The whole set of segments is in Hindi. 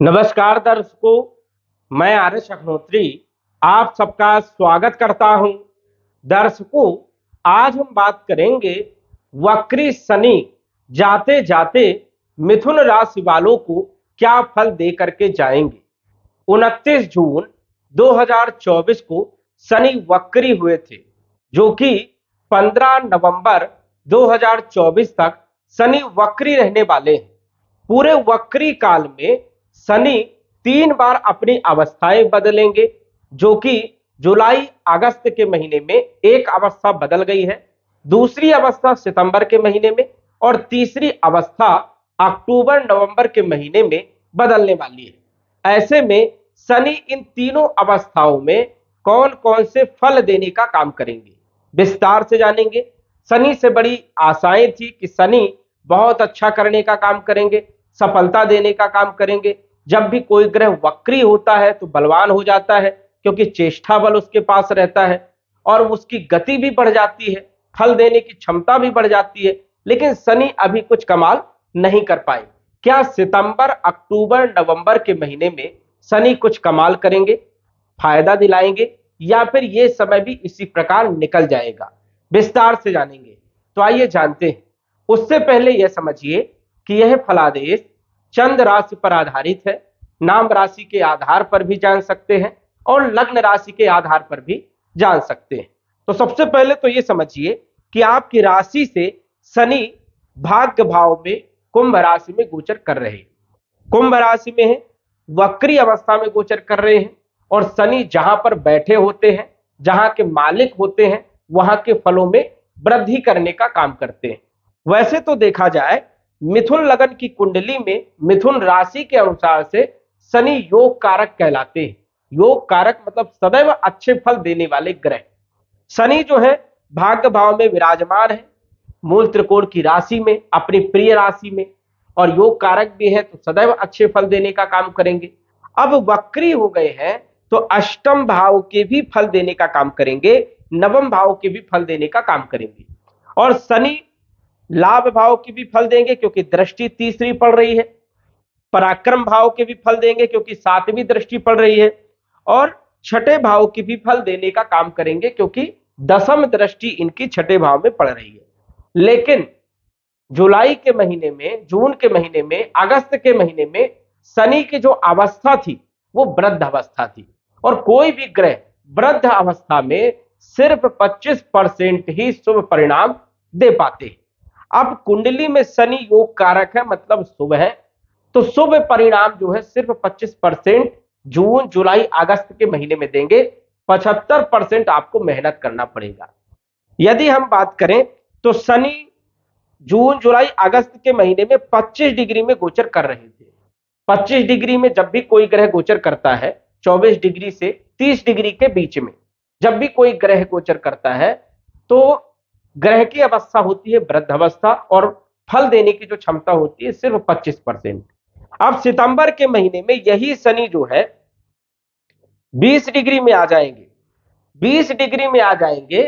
नमस्कार दर्शकों, मैं आर्यश अग्नोत्री आप सबका स्वागत करता हूं। दर्शकों, आज हम बात करेंगे वक्री शनि जाते जाते मिथुन राशि वालों को क्या फल दे करके जाएंगे। 29 जून 2024 को शनि वक्री हुए थे, जो कि 15 नवंबर 2024 तक शनि वक्री रहने वाले हैं। पूरे वक्री काल में शनि 3 बार अपनी अवस्थाएं बदलेंगे, जो कि जुलाई अगस्त के महीने में एक अवस्था बदल गई है, दूसरी अवस्था सितंबर के महीने में और तीसरी अवस्था अक्टूबर नवंबर के महीने में बदलने वाली है। ऐसे में शनि इन तीनों अवस्थाओं में कौन कौन से फल देने का काम करेंगे, विस्तार से जानेंगे। शनि से बड़ी आशाएं थी कि शनि बहुत अच्छा करने का काम करेंगे, सफलता देने का काम करेंगे। जब भी कोई ग्रह वक्री होता है तो बलवान हो जाता है, क्योंकि चेष्टा बल उसके पास रहता है और उसकी गति भी बढ़ जाती है, फल देने की क्षमता भी बढ़ जाती है। लेकिन शनि अभी कुछ कमाल नहीं कर पाए। क्या सितंबर अक्टूबर नवंबर के महीने में शनि कुछ कमाल करेंगे, फायदा दिलाएंगे, या फिर यह समय भी इसी प्रकार निकल जाएगा, विस्तार से जानेंगे। तो आइए जानते हैं। उससे पहले यह समझिए कि यह फलादेश चंद्र राशि पर आधारित है। नाम राशि के आधार पर भी जान सकते हैं और लग्न राशि के आधार पर भी जान सकते हैं। तो सबसे पहले तो यह समझिए कि आपकी राशि से शनि भाग्य भाव में कुंभ राशि में गोचर कर रहे हैं। कुंभ राशि में है, वक्री अवस्था में गोचर कर रहे हैं और शनि जहां पर बैठे होते हैं, जहां के मालिक होते हैं, वहां के फलों में वृद्धि करने का काम करते हैं। वैसे तो देखा जाए मिथुन लगन की कुंडली में मिथुन राशि के अनुसार से शनि योग कारक कहलाते हैं। योग कारक मतलब सदैव अच्छे फल देने वाले ग्रह। शनि जो है भाग्य भाव में विराजमान है, मूल त्रिकोण की राशि में, अपनी प्रिय राशि में, और योग कारक भी है तो सदैव अच्छे फल देने का काम करेंगे। अब वक्री हो गए हैं तो अष्टम भाव के भी फल देने का काम करेंगे, नवम भाव के भी फल देने का काम करेंगे। और शनि लाभ भाव की भी फल देंगे क्योंकि दृष्टि तीसरी पड़ रही है, पराक्रम भाव के भी फल देंगे क्योंकि सातवीं दृष्टि पड़ रही है, और छठे भाव की भी फल देने का काम करेंगे क्योंकि दसम दृष्टि इनकी छठे भाव में पड़ रही है। लेकिन जुलाई के महीने में, जून के महीने में, अगस्त के महीने में शनि की जो अवस्था थी वो वृद्ध अवस्था थी, और कोई भी ग्रह वृद्ध अवस्था में सिर्फ 25% ही शुभ परिणाम दे पाते हैं। अब कुंडली में शनि योग कारक है, मतलब शुभ है, तो शुभ परिणाम जो है सिर्फ 25% जून जुलाई अगस्त के महीने में देंगे। 75% आपको मेहनत करना पड़ेगा। यदि हम बात करें तो शनि जून जुलाई अगस्त के महीने में 25 डिग्री में गोचर कर रहे थे। 25 डिग्री में जब भी कोई ग्रह गोचर करता है, 24 डिग्री से 30 डिग्री के बीच में जब भी कोई ग्रह गोचर करता है तो ग्रह की अवस्था होती है वृद्ध अवस्था, और फल देने की जो क्षमता होती है सिर्फ 25%। अब सितंबर के महीने में यही शनि जो है 20 डिग्री में आ जाएंगे। 20 डिग्री में आ जाएंगे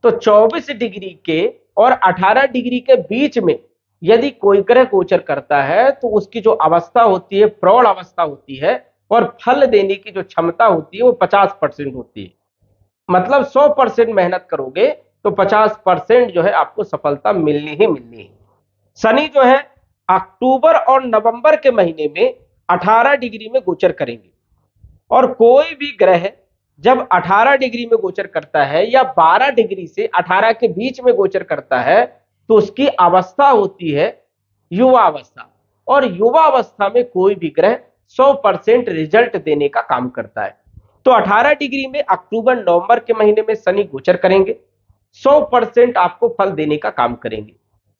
तो 24 डिग्री के और 18 डिग्री के बीच में यदि कोई ग्रह गोचर करता है तो उसकी जो अवस्था होती है प्रौढ़ अवस्था होती है, और फल देने की जो क्षमता होती है वो 50% होती है। मतलब 100% मेहनत करोगे तो 50% जो है आपको सफलता मिलनी ही मिलनी है। शनि जो है अक्टूबर और नवंबर के महीने में 18 डिग्री में गोचर करेंगे, और कोई भी ग्रह जब 18 डिग्री में गोचर करता है या 12 डिग्री से 18 के बीच में गोचर करता है तो उसकी अवस्था होती है युवा अवस्था, और युवा अवस्था में कोई भी ग्रह 100% रिजल्ट देने का काम करता है। तो 18 डिग्री में अक्टूबर नवंबर के महीने में शनि गोचर करेंगे, 100% आपको फल देने का काम करेंगे।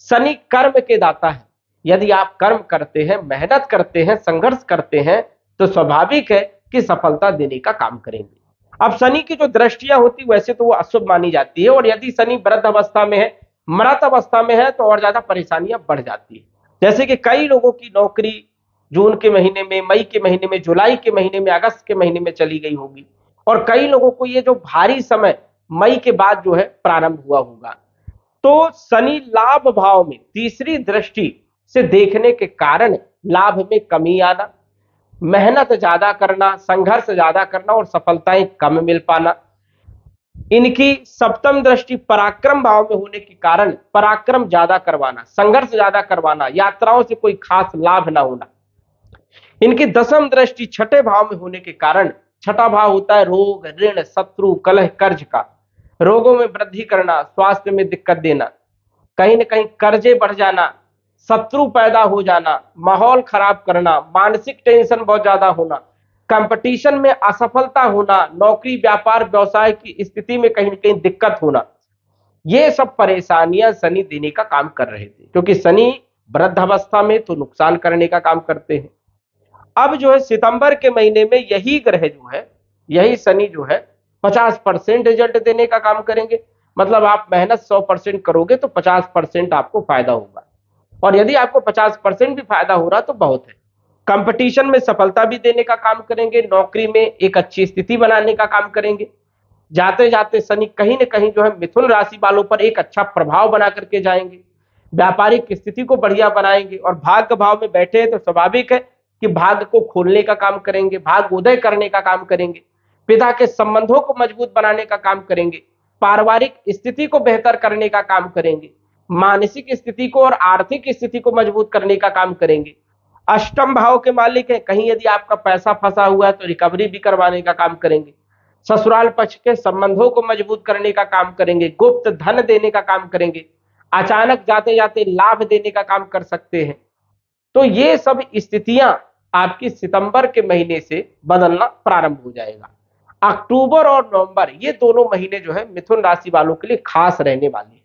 शनि कर्म के दाता है। यदि आप कर्म करते हैं, मेहनत करते हैं, संघर्ष करते हैं तो स्वाभाविक है कि सफलता देने का काम करेंगे। अब शनि की जो दृष्टियां होती वैसे तो वो अशुभ मानी जाती है, और यदि शनि वृद्ध अवस्था में है, मृत अवस्था में है, तो और ज्यादा परेशानियां बढ़ जाती है। जैसे कि कई लोगों की नौकरी जून के महीने में, मई के महीने में, जुलाई के महीने में, अगस्त के महीने में चली गई होगी, और कई लोगों को ये जो भारी समय मई के बाद जो है प्रारंभ हुआ होगा। तो शनि लाभ भाव में तीसरी दृष्टि से देखने के कारण लाभ में कमी आना, मेहनत ज्यादा करना, संघर्ष ज्यादा करना और सफलताएं कम मिल पाना। इनकी सप्तम दृष्टि पराक्रम भाव में होने के कारण पराक्रम ज्यादा करवाना, संघर्ष ज्यादा करवाना, यात्राओं से कोई खास लाभ ना होना। इनकी दसम दृष्टि छठे भाव में होने के कारण, छठा भाव होता है रोग, ऋण, शत्रु, कलह, कर्ज का, रोगों में वृद्धि करना, स्वास्थ्य में दिक्कत देना, कहीं ना कहीं कर्जे बढ़ जाना, शत्रु पैदा हो जाना, माहौल खराब करना, मानसिक टेंशन बहुत ज्यादा होना, कंपटीशन में असफलता होना, नौकरी, व्यापार, व्यवसाय की स्थिति में कहीं ना कहीं दिक्कत होना। ये सब परेशानियां शनि देने का काम कर रहे थे, क्योंकि शनि वृद्धावस्था में तो नुकसान करने का काम करते हैं। अब जो है सितंबर के महीने में यही ग्रह जो है, यही शनि जो है 50% रिजल्ट देने का काम करेंगे। मतलब आप मेहनत 100% करोगे तो 50% आपको फायदा होगा, और यदि आपको 50% भी फायदा हो रहा तो बहुत है। कंपटीशन में सफलता भी देने का काम करेंगे, नौकरी में एक अच्छी स्थिति बनाने का काम करेंगे। जाते जाते शनि कहीं ना कहीं जो है मिथुन राशि वालों पर एक अच्छा प्रभाव बना करके जाएंगे, व्यापारिक स्थिति को बढ़िया बनाएंगे, और भाग्य भाव में बैठे हैं तो स्वाभाविक है कि भाग्य को खोलने का काम करेंगे, भाग्य उदय करने का काम करेंगे, पिता के संबंधों को मजबूत बनाने का काम करेंगे, पारिवारिक स्थिति को बेहतर करने का काम करेंगे, मानसिक स्थिति को और आर्थिक स्थिति को मजबूत करने का काम करेंगे। अष्टम भाव के मालिक है, कहीं यदि आपका पैसा फंसा हुआ है तो रिकवरी भी करवाने का काम करेंगे, ससुराल पक्ष के संबंधों को मजबूत करने का काम करेंगे, गुप्त धन देने का काम करेंगे, अचानक जाते जाते लाभ देने का काम कर सकते हैं। तो ये सब स्थितियां आपकी सितंबर के महीने से बदलना प्रारंभ हो जाएगा। अक्टूबर और नवंबर ये दोनों महीने जो है मिथुन राशि वालों के लिए खास रहने वाले हैं,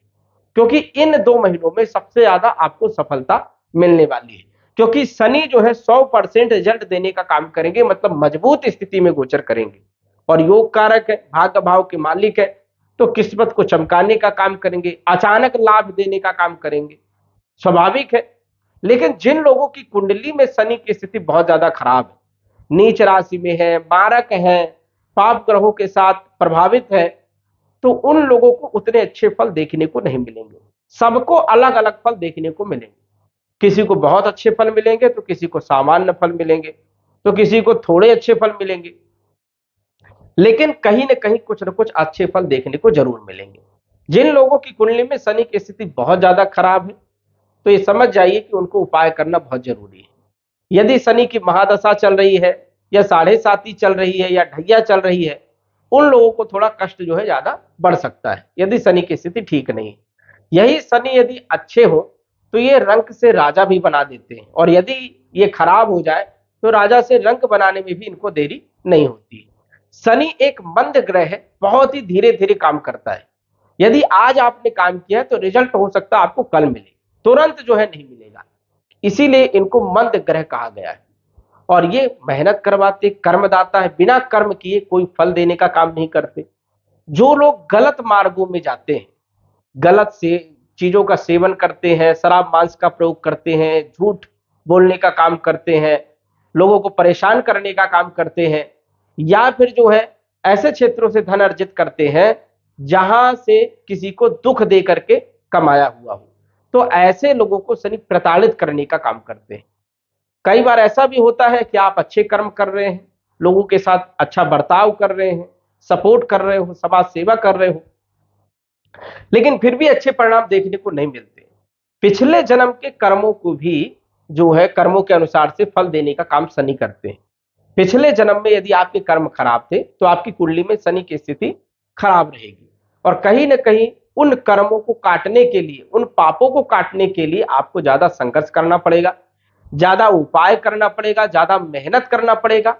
क्योंकि इन 2 महीनों में सबसे ज्यादा आपको सफलता मिलने वाली है, क्योंकि शनि जो है 100% रिजल्ट देने का काम करेंगे, मतलब मजबूत स्थिति में गोचर करेंगे, और योग कारक है, भाग्य भाव के मालिक है, तो किस्मत को चमकाने का काम करेंगे, अचानक लाभ देने का काम करेंगे, स्वाभाविक है। लेकिन जिन लोगों की कुंडली में शनि की स्थिति बहुत ज्यादा खराब है, नीच राशि में है, मारक है, पाप ग्रहों के साथ प्रभावित है, तो उन लोगों को उतने अच्छे फल देखने को नहीं मिलेंगे। सबको अलग अलग फल देखने को मिलेंगे, किसी को बहुत अच्छे फल मिलेंगे तो किसी को सामान्य फल मिलेंगे, तो किसी को थोड़े अच्छे फल मिलेंगे, लेकिन कहीं ना कहीं कुछ ना कुछ अच्छे फल देखने को जरूर मिलेंगे। जिन लोगों की कुंडली में शनि की स्थिति बहुत ज्यादा खराब है तो ये समझ जाइए कि उनको उपाय करना बहुत जरूरी है। यदि शनि की महादशा चल रही है, या 7.5 चल रही है, या ढैया चल रही है, उन लोगों को थोड़ा कष्ट जो है ज्यादा बढ़ सकता है, यदि शनि की स्थिति ठीक नहीं है। यही शनि यदि अच्छे हो तो ये रंक से राजा भी बना देते हैं, और यदि ये खराब हो जाए तो राजा से रंक बनाने में भी इनको देरी नहीं होती। शनि एक मंद ग्रह है, बहुत ही धीरे धीरे काम करता है। यदि आज आपने काम किया है तो रिजल्ट हो सकता है आपको कल मिले, तुरंत जो है नहीं मिलेगा, इसीलिए इनको मंद ग्रह कहा गया है। और ये मेहनत करवाते, कर्मदाता है, बिना कर्म किए कोई फल देने का काम नहीं करते। जो लोग गलत मार्गों में जाते हैं, गलत से चीजों का सेवन करते हैं, शराब मांस का प्रयोग करते हैं, झूठ बोलने का काम करते हैं, लोगों को परेशान करने का काम करते हैं, या फिर जो है ऐसे क्षेत्रों से धन अर्जित करते हैं जहां से किसी को दुख दे करके कमाया हुआ हो, तो ऐसे लोगों को शनि प्रताड़ित करने का काम करते हैं। कई बार ऐसा भी होता है कि आप अच्छे कर्म कर रहे हैं, लोगों के साथ अच्छा बर्ताव कर रहे हैं, सपोर्ट कर रहे हो, समाज सेवा कर रहे हो, लेकिन फिर भी अच्छे परिणाम देखने को नहीं मिलते। पिछले जन्म के कर्मों को भी जो है कर्मों के अनुसार से फल देने का काम शनि करते हैं। पिछले जन्म में यदि आपके कर्म खराब थे तो आपकी कुंडली में शनि की स्थिति खराब रहेगी, और कहीं ना कहीं उन कर्मों को काटने के लिए, उन पापों को काटने के लिए आपको ज्यादा संघर्ष करना पड़ेगा, ज्यादा उपाय करना पड़ेगा, ज्यादा मेहनत करना पड़ेगा।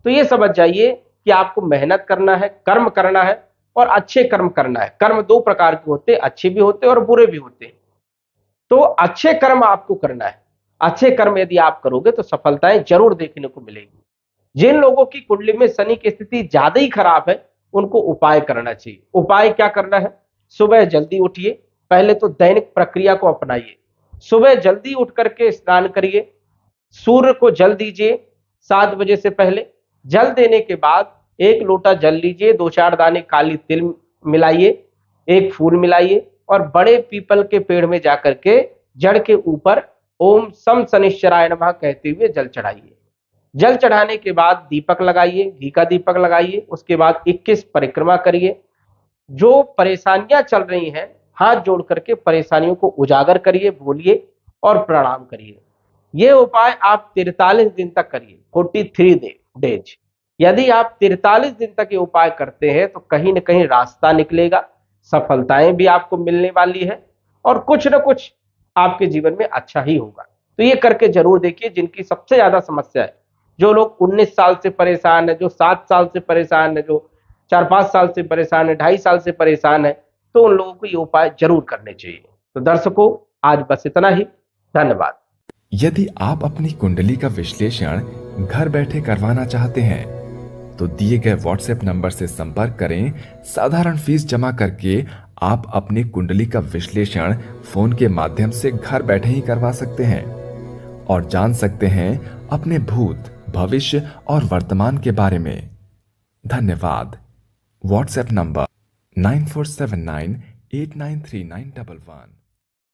तो ये समझ जाइए कि आपको मेहनत करना है, कर्म करना है, और अच्छे कर्म करना है। कर्म 2 प्रकार के होते हैं, अच्छे भी होते हैं और बुरे भी होते हैं। तो अच्छे कर्म आपको करना है, अच्छे कर्म यदि आप करोगे तो सफलताएं जरूर देखने को मिलेगी। जिन लोगों की कुंडली में शनि की स्थिति ज्यादा ही खराब है उनको उपाय करना चाहिए। उपाय क्या करना है? सुबह जल्दी उठिए, पहले तो दैनिक प्रक्रिया को अपनाइए। सुबह जल्दी उठ करके स्नान करिए, सूर्य को जल दीजिए 7 बजे से पहले। जल देने के बाद 1 लोटा जल लीजिए, 2-4 दाने काली तिल मिलाइए, 1 फूल मिलाइए, और बड़े पीपल के पेड़ में जाकर के जड़ के ऊपर ओम सम शनिश्चराय नमः कहते हुए जल चढ़ाइए। जल चढ़ाने के बाद दीपक लगाइए, घी का दीपक लगाइए। उसके बाद 21 परिक्रमा करिए। जो परेशानियां चल रही हैं, हाथ जोड़ करके परेशानियों को उजागर करिए, बोलिए और प्रणाम करिए। ये उपाय आप 43 दिन तक करिए, 43 डेज। यदि आप 43 दिन तक ये उपाय करते हैं तो कहीं ना कहीं रास्ता निकलेगा, सफलताएं भी आपको मिलने वाली है और कुछ ना कुछ आपके जीवन में अच्छा ही होगा। तो ये करके जरूर देखिए। जिनकी सबसे ज्यादा समस्या है, जो लोग 19 साल से परेशान है, जो 7 साल से परेशान है, जो 4-5 साल से परेशान है, 2.5 साल से परेशान है, तो उन लोगों को ये उपाय जरूर करने चाहिए। तो दर्शकों, आज बस इतना ही। धन्यवाद। यदि आप अपनी कुंडली का विश्लेषण घर बैठे करवाना चाहते हैं तो दिए गए व्हाट्सएप नंबर से संपर्क करें। साधारण फीस जमा करके आप अपनी कुंडली का विश्लेषण फोन के माध्यम से घर बैठे ही करवा सकते हैं और जान सकते हैं अपने भूत, भविष्य और वर्तमान के बारे में। धन्यवाद। WhatsApp number 9479893911।